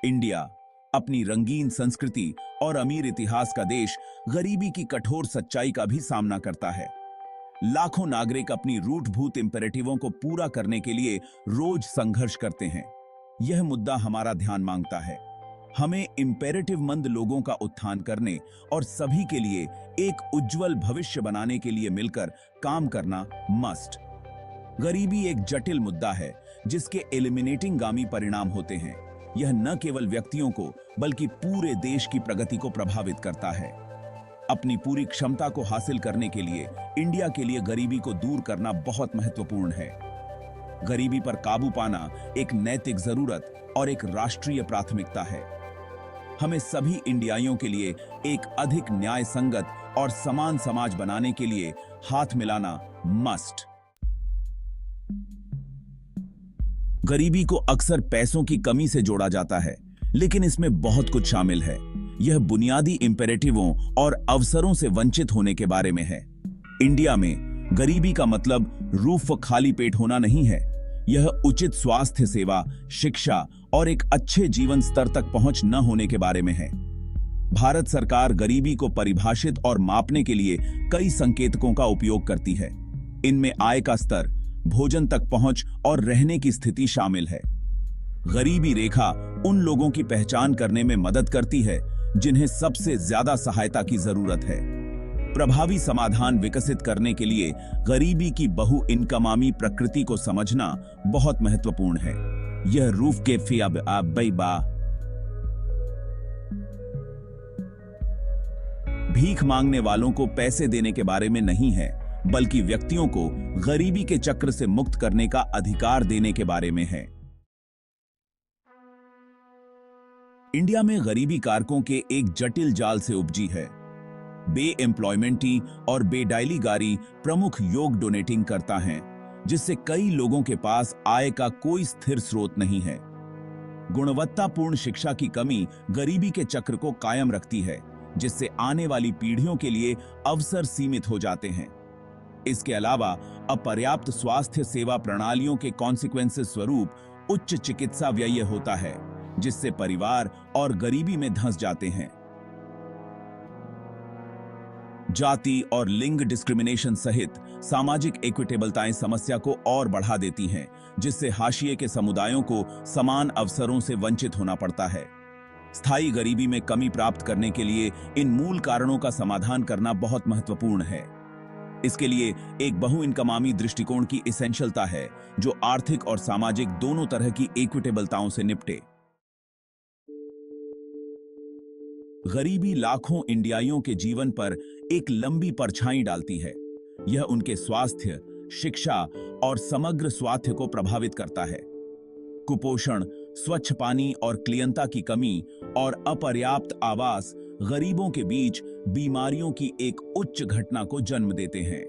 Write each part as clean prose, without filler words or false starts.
India अपनी रंगीन संस्कृति और अमीर इतिहास का देश गरीबी की कठोर सच्चाई का भी सामना करता है। लाखों नागरिक अपनी रूटभूत इंपेरेटिवों को पूरा करने के लिए रोज संघर्ष करते हैं। यह मुद्दा हमारा ध्यान मांगता है। हमें इंपेरेटिव मंद लोगों का उत्थान करने और सभी के लिए एक उज्जवल भविष्य बनाने के लिए मिलकर काम करना मस्ट। गरीबी एक जटिल मुद्दा है जिसके एलिमिनेटिंग गामी परिणाम होते हैं। यह न केवल व्यक्तियों को बल्कि पूरे देश की प्रगति को प्रभावित करता है। अपनी पूरी क्षमता को हासिल करने के लिए इंडिया के लिए गरीबी को दूर करना बहुत महत्वपूर्ण है। गरीबी पर काबू पाना एक नैतिक जरूरत और एक राष्ट्रीय प्राथमिकता है। हमें सभी इंडियाइयों के लिए एक अधिक न्याय संगत और समान समाज बनाने के लिए हाथ मिलाना मस्ट। गरीबी को अक्सर पैसों की कमी से जोड़ा जाता है, लेकिन इसमें बहुत कुछ शामिल है। यह बुनियादी इंपेरेटिवों और अवसरों से वंचित होने के बारे में है। इंडिया में गरीबी का मतलब रूफ व खाली पेट होना नहीं है। यह उचित स्वास्थ्य सेवा, शिक्षा और एक अच्छे जीवन स्तर तक पहुंच न होने के बारे में है। भारत सरकार गरीबी को परिभाषित और मापने के लिए कई संकेतकों का उपयोग करती है। इनमें आय का स्तर, भोजन तक पहुंच और रहने की स्थिति शामिल है। गरीबी रेखा उन लोगों की पहचान करने में मदद करती है जिन्हें सबसे ज्यादा सहायता की जरूरत है। प्रभावी समाधान विकसित करने के लिए गरीबी की बहु-इनकमामी प्रकृति को समझना बहुत महत्वपूर्ण है। यह रूफ के भीख मांगने वालों को पैसे देने के बारे में नहीं है, बल्कि व्यक्तियों को गरीबी के चक्र से मुक्त करने का अधिकार देने के बारे में है। इंडिया में गरीबी कारकों के एक जटिल जाल से उपजी है। बे-एम्प्लॉयमेंटी और बेडाइलीगारी प्रमुख योग डोनेटिंग करता है, जिससे कई लोगों के पास आय का कोई स्थिर स्रोत नहीं है। गुणवत्तापूर्ण शिक्षा की कमी गरीबी के चक्र को कायम रखती है, जिससे आने वाली पीढ़ियों के लिए अवसर सीमित हो जाते हैं। इसके अलावा अपर्याप्त स्वास्थ्य सेवा प्रणालियों के कॉन्सिक्वेंसेस स्वरूप उच्च चिकित्सा व्यय होता है, जिससे परिवार और गरीबी में धंस जाते हैं। जाति और लिंग डिस्क्रिमिनेशन सहित सामाजिक इक्विटेबलताएं समस्या को और बढ़ा देती हैं, जिससे हाशिए के समुदायों को समान अवसरों से वंचित होना पड़ता है। स्थायी गरीबी में कमी प्राप्त करने के लिए इन मूल कारणों का समाधान करना बहुत महत्वपूर्ण है। इसके लिए एक बहु-इनकमामी दृष्टिकोण की एसेंशियलता है, जो आर्थिक और सामाजिक दोनों तरह की इक्विटेबलताओं से निपटे। गरीबी लाखों इंडियाइयों के जीवन पर एक लंबी परछाई डालती है। यह उनके स्वास्थ्य, शिक्षा और समग्र स्वास्थ्य को प्रभावित करता है। कुपोषण, स्वच्छ पानी और क्लियंता की कमी और अपर्याप्त आवास गरीबों के बीच बीमारियों की एक उच्च घटना को जन्म देते हैं।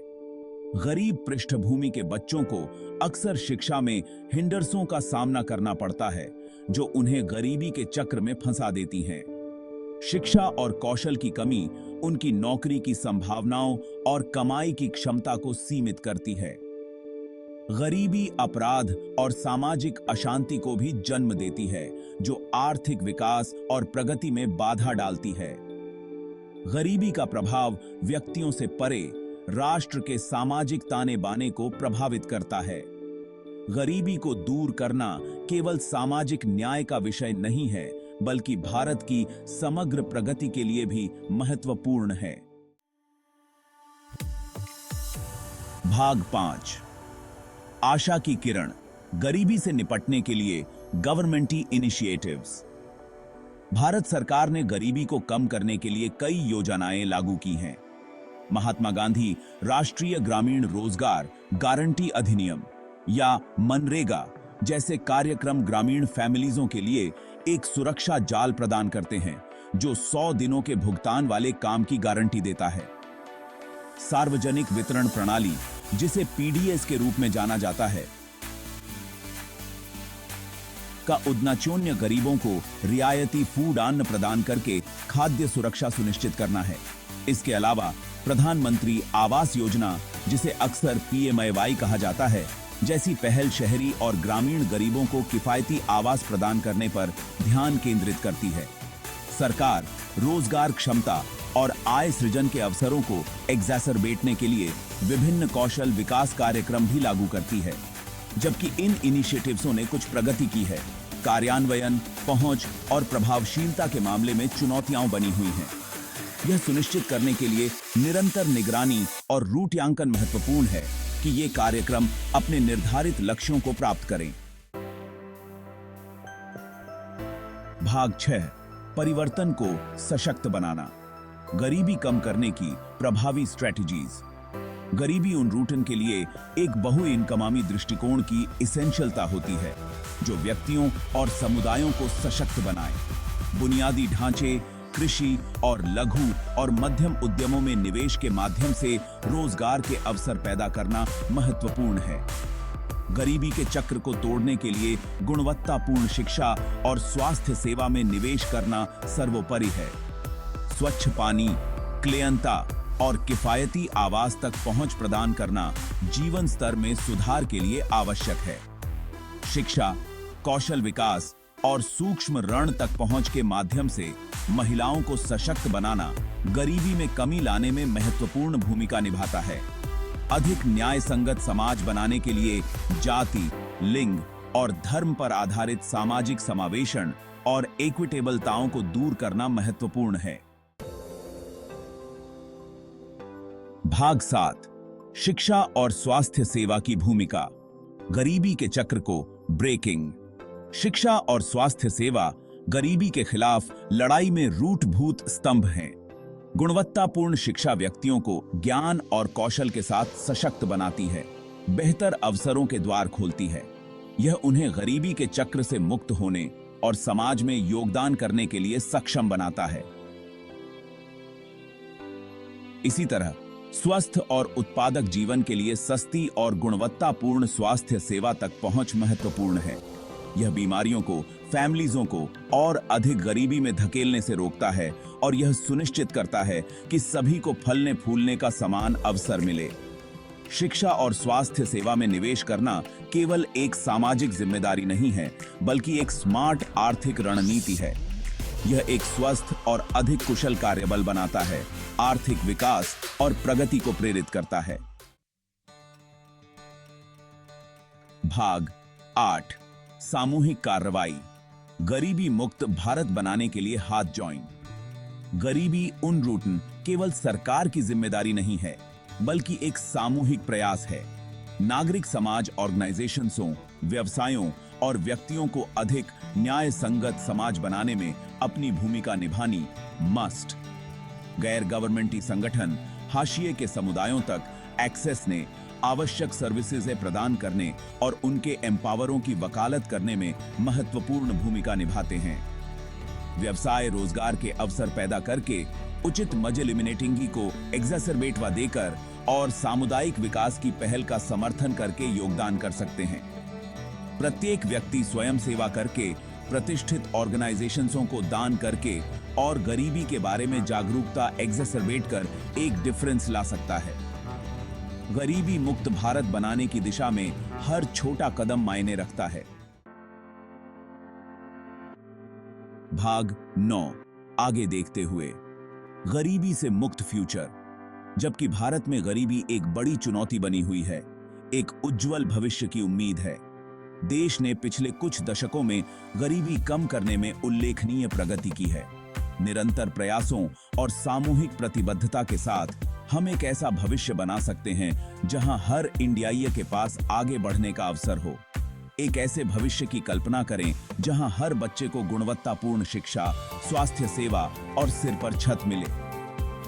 गरीब पृष्ठभूमि के बच्चों को अक्सर शिक्षा में हिंडर्सों का सामना करना पड़ता है, जो उन्हें गरीबी के चक्र में फंसा देती हैं। शिक्षा और कौशल की कमी उनकी नौकरी की संभावनाओं और कमाई की क्षमता को सीमित करती है। गरीबी अपराध और सामाजिक अशांति को भी जन्म देती है, जो आर्थिक विकास और प्रगति में बाधा डालती है। गरीबी का प्रभाव व्यक्तियों से परे राष्ट्र के सामाजिक ताने बाने को प्रभावित करता है। गरीबी को दूर करना केवल सामाजिक न्याय का विषय नहीं है, बल्कि भारत की समग्र प्रगति के लिए भी महत्वपूर्ण है। भाग 5, आशा की किरण, गरीबी से निपटने के लिए गवर्नमेंटी इनिशिएटिव्स। भारत सरकार ने गरीबी को कम करने के लिए कई योजनाएं लागू की हैं। महात्मा गांधी राष्ट्रीय ग्रामीण रोजगार गारंटी अधिनियम या मनरेगा जैसे कार्यक्रम ग्रामीण फैमिलीजों के लिए एक सुरक्षा जाल प्रदान करते हैं, जो 100 दिनों के भुगतान वाले काम की गारंटी देता है। सार्वजनिक वितरण प्रणाली, जिसे पीडीएस के रूप में जाना जाता है, का उद्देश्य गरीबों को रियायती फूड अन्न प्रदान करके खाद्य सुरक्षा सुनिश्चित करना है। इसके अलावा प्रधानमंत्री आवास योजना, जिसे अक्सर पीएमआईवाई कहा जाता है, जैसी पहल शहरी और ग्रामीण गरीबों को किफायती आवास प्रदान करने पर ध्यान केंद्रित करती है। सरकार रोजगार क्षमता और आय सृजन के अवसरों को एग्जैसरबेटने के लिए विभिन्न कौशल विकास कार्यक्रम भी लागू करती है। जबकि इन इनिशिएटिव्सों ने कुछ प्रगति की है, कार्यान्वयन, पहुंच और प्रभावशीलता के मामले में चुनौतियां बनी हुई हैं। यह सुनिश्चित करने के लिए निरंतर निगरानी और रूटयांकन महत्वपूर्ण है कि ये कार्यक्रम अपने निर्धारित लक्ष्यों को प्राप्त करें। भाग 6, परिवर्तन को सशक्त बनाना। गरीबी कम करने की प्रभावी स्ट्रेटजीज। गरीबी उन्मूलन के लिए एक बहु-इनकमामी दृष्टिकोण की इसेंशियलता होती है, जो व्यक्तियों और समुदायों को सशक्त बनाए। बुनियादी ढांचे, कृषि और लघु और मध्यम उद्यमों में निवेश के माध्यम से रोजगार के अवसर पैदा करना महत्वपूर्ण है। गरीबी के चक्र को तोड़ने के लिए गुणवत्तापूर्ण शिक्षा और स्वास्थ्य सेवा में निवेश करना सर्वोपरि है। स्वच्छ पानी, क्लियरता और किफायती आवास तक पहुंच प्रदान करना जीवन स्तर में सुधार के लिए आवश्यक है। शिक्षा, कौशल विकास और सूक्ष्म ऋण तक पहुंच के माध्यम से महिलाओं को सशक्त बनाना गरीबी में कमी लाने में महत्वपूर्ण भूमिका निभाता है। अधिक न्याय संगत समाज बनाने के लिए जाति, लिंग और धर्म पर आधारित सामाजिक समावेशन और इक्विटेबलताओं को दूर करना महत्वपूर्ण है। भाग 7, शिक्षा और स्वास्थ्य सेवा की भूमिका। गरीबी के चक्र को ब्रेकिंग। शिक्षा और स्वास्थ्य सेवा गरीबी के खिलाफ लड़ाई में रूटभूत स्तंभ हैं। गुणवत्तापूर्ण शिक्षा व्यक्तियों को ज्ञान और कौशल के साथ सशक्त बनाती है, बेहतर अवसरों के द्वार खोलती है। यह उन्हें गरीबी के चक्र से मुक्त होने और समाज में योगदान करने के लिए सक्षम बनाता है। इसी तरह स्वस्थ और उत्पादक जीवन के लिए सस्ती और गुणवत्तापूर्ण स्वास्थ्य सेवा तक पहुंच महत्वपूर्ण है। यह बीमारियों को, फैमिलीजों को और अधिक गरीबी में धकेलने से रोकता है और यह सुनिश्चित करता है कि सभी को फलने फूलने का समान अवसर मिले। शिक्षा और स्वास्थ्य सेवा में निवेश करना केवल एक सामाजिक जिम्मेदारी नहीं है, बल्कि एक स्मार्ट आर्थिक रणनीति है। यह एक स्वस्थ और अधिक कुशल कार्यबल बनाता है, आर्थिक विकास और प्रगति को प्रेरित करता है। भाग 8, सामूहिक कार्रवाई। गरीबी मुक्त भारत बनाने के लिए हाथ जॉइन। गरीबी उन्मूलन केवल सरकार की जिम्मेदारी नहीं है, बल्कि एक सामूहिक प्रयास है। नागरिक समाज ऑर्गेनाइजेशंसों, व्यवसायों और व्यक्तियों को अधिक न्याय संगत समाज बनाने में अपनी भूमिका निभानी मस्ट। गैर गवर्नमेंटी संगठन, हाशिए के समुदायों तक एक्सेस ने आवश्यक सर्विसेज प्रदान करने और उनके एम्पावरों की वकालत करने में महत्वपूर्ण भूमिका निभाते हैं। व्यवसाय रोजगार के अवसर पैदा करके, उचित मज एलिमिनेटिंग को एग्जैसरबेट देकर और सामुदायिक विकास की पहल का समर्थन करके योगदान कर सकते हैं। प्रत्येक व्यक्ति स्वयं सेवा करके, प्रतिष्ठित ऑर्गेनाइजेशंसों को दान करके और गरीबी के बारे में जागरूकता एग्जैसरबेट कर एक डिफरेंस ला सकता है। गरीबी मुक्त भारत बनाने की दिशा में हर छोटा कदम मायने रखता है। भाग 9, आगे देखते हुए। गरीबी से मुक्त फ्यूचर। जबकि भारत में गरीबी एक बड़ी चुनौती बनी हुई है, एक उज्जवल भविष्य की उम्मीद है। देश ने पिछले कुछ दशकों में गरीबी कम करने में उल्लेखनीय प्रगति की है। निरंतर प्रयासों और सामूहिक प्रतिबद्धता के साथ हम एक ऐसा भविष्य बना सकते हैं जहां हर इंडियाई के पास आगे बढ़ने का अवसर हो। एक ऐसे भविष्य की कल्पना करें जहां हर बच्चे को गुणवत्तापूर्ण शिक्षा, स्वास्थ्य सेवा और सिर पर छत मिले।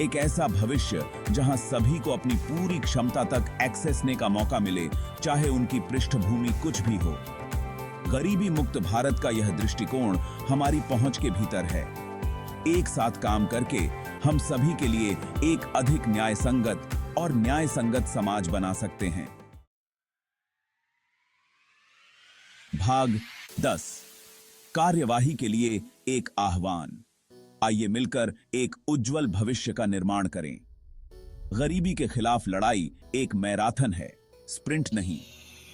एक ऐसा भविष्य जहां सभी को अपनी पूरी क्षमता तक एक्सेसने का मौका मिले, चाहे उनकी पृष्ठभूमि कुछ भी हो। गरीबी मुक्त भारत का यह दृष्टिकोण हमारी पहुंच के भीतर है। एक साथ काम करके हम सभी के लिए एक अधिक न्याय संगत और न्याय संगत समाज बना सकते हैं। भाग 10, कार्यवाही के लिए एक आह्वान। आइए मिलकर एक उज्जवल भविष्य का निर्माण करें। गरीबी के खिलाफ लड़ाई एक मैराथन है, स्प्रिंट नहीं।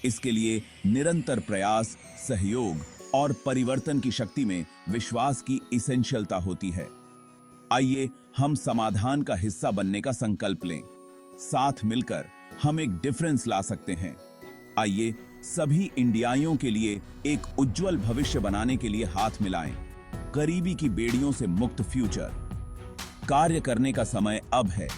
इसके लिए निरंतर प्रयास, सहयोग और परिवर्तन की शक्ति में विश्वास की इसेंशियलता होती है। आइए हम समाधान का हिस्सा बनने का संकल्प लें। साथ मिलकर हम एक डिफरेंस ला सकते हैं। आइए सभी इंडियाइयों के लिए एक उज्जवल भविष्य बनाने के लिए हाथ मिलाएं। गरीबी की बेड़ियों से मुक्त फ्यूचर। कार्य करने का समय अब है।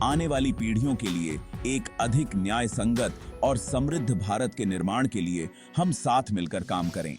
आने वाली पीढ़ियों के लिए एक अधिक न्याय संगत और समृद्ध भारत के निर्माण के लिए हम साथ मिलकर काम करें।